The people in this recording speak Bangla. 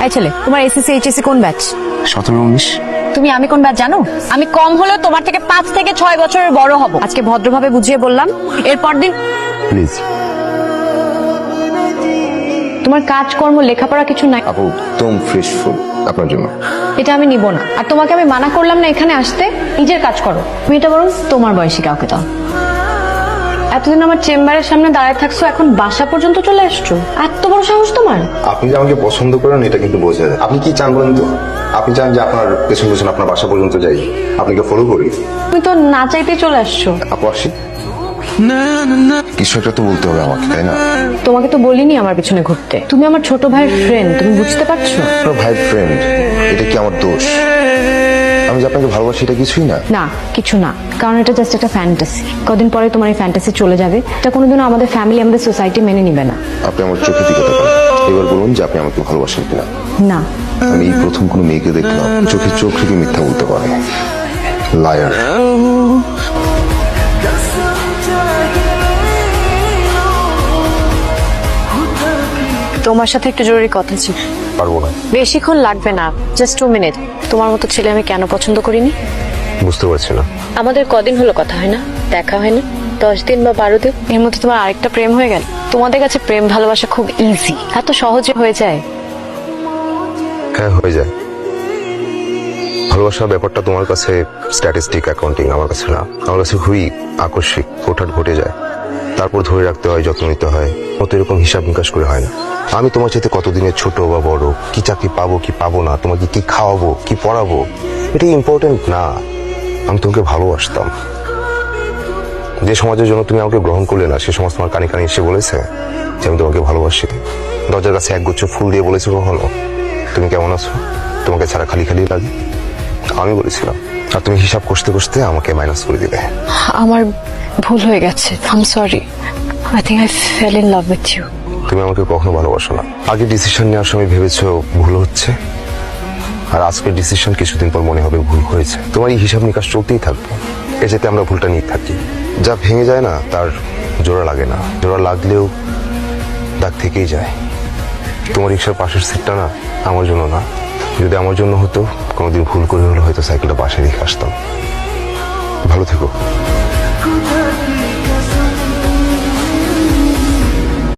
এই ছেলে, তোমার এসএসসি এইচএসসি কোন ব্যাচ? 17-19। তুমি আমি কোন ব্যাচ জানো? আমি কম হলেও তোমার থেকে 5 থেকে 6 বছরের বড় হব। আজকে ভদ্রভাবে বুঝিয়ে বললাম, এরপর দিন প্লিজ তোমার কাজকর্ম লেখাপড়া কিছু নাই। আপু, একদম ফ্রেশ ফুড আপনার জন্য। এটা আমি নিব না। আর তোমাকে আমি মানা করলাম না এখানে আসতে, নিজের কাজ করো। তুমি এটা বরং তোমার বয়সী কাউকে দাও। এতদিন আমার চেম্বারের সামনে দাঁড়ায় থাকছো, এখন বাসা পর্যন্ত চলে আসছো। এত বড় সাহস তোমার? আপনি যে আমাকে পছন্দ করেন এটা কিন্তু বোঝা যায়। আপনি কি চান বলেন তো? আপনি চান যে আপনার পেছন পেছন আপনার বাসা পর্যন্ত যাই, আপনাকে ফলো করি? তুমি তো না চাইতেই চলে আসছো। আপু আসি, কিছু একটা তো বলতে হবে আমাকে, তাই না? তোমাকে তো বলিনি আমার পিছনে ঘুরতে। তুমি আমার ছোট ভাইয়ের ফ্রেন্ড, তুমি বুঝতে পারছো? আপনার ভাই ফ্রেন্ড, এটা কি আমার দোষ? আমি যে আপনাকে ভালোবাসি এটা কিছুই না। না, কিছু না, কারণ এটা জাস্ট একটা ফ্যান্টাসি। কদিন পরে তোমার এই ফ্যান্টাসি চলে যাবে। এটা কোনোদিনও আমাদের ফ্যামিলি, আমাদের সোসাইটি মেনে নিবে না। আপনি আমার চোখে দিকে তাকান, এবার বলুন যে আপনি আমাকে ভালোবাসেন কিনা। না। আমি এই প্রথম কোনো মেয়েকে দেখলাম চোখে চোখ রেখে মিথ্যা বলতে পারে। লায়ার। তোমার সাথে একটু জরুরি কথা ছিল। পারবো না। বেশিক্ষণ লাগবে না, জাস্ট 2 মিনিট। তোমার মতো ছেলে আমি কেন পছন্দ করিনি? বুঝতে পারছি না। আমাদের কদিন হলো কথা হয় না, দেখা হয় না, 10 দিন বা 12 দিন। এর মধ্যে তোমার আরেকটা প্রেম হয়ে গেল। তোমাদের কাছে প্রেম ভালোবাসা খুব ইজি, এত সহজে হয়ে যায়। হ্যাঁ, হয়ে যায়। ভালোবাসার ব্যাপারটা তোমার কাছে স্ট্যাটিস্টিক, অ্যাকাউন্টিং, আমার কাছে না। আমার কাছে খুবই আকস্মিক, হঠাৎ ঘটে যায়, তারপর ধরে রাখতে হয়, যত্ন নিতে হয়। অত এরকম হিসাব নিকাশ করে হয় না। আমি তোমার চাইতে কতদিনের ছোট বা বড়, কি চাকরি পাবো কি পাবো না, তোমাকে কি খাওয়াবো কি পড়াবো, এটা ইম্পর্টেন্ট না। আমি তোমাকে ভালোবাসতাম। যে সমাজের জন্য তুমি আমাকে গ্রহণ করলে না, সে সমাজ তোমার কানে কানে এসে বলেছে যে আমি তোমাকে ভালোবাসি। দরজার কাছে একগুচ্ছ ফুল দিয়ে বলেছো কখনো তুমি কেমন আছো, তোমাকে ছাড়া খালি খালি লাগে? আমি বলেছিলাম, আর তুমি হিসাব কষতে কষতে আমাকে মাইনাস করে দিলে। আমার ভুল হয়ে গেছে, I am sorry. I think I fell in love with you. তুমি আমাকে কখনো ভালোবাসো না। আগে ডিসিশন নেওয়ার সময় ভেবেছো ভুল হচ্ছে, আর আজকের ডিসিশন কিছুদিন পর মনে হবে ভুল হয়েছে। তোমার এই হিসাব নিকাশ চলতেই থাকবে, এ যাতে আমরা ভুলটা নিয়ে থাকি। যা ভেঙে যায় না তার জোড়া লাগে না, জোড়া লাগলেও দাগ থেকেই যায়। তোমার রিক্সার পাশের সিটটা না আমার জন্য না। যদি আমার জন্য হতো, কোনোদিন ভুল করে হলে হয়তো সাইকেলটা পাশে রেখে আসতাম। ভালো থেকো।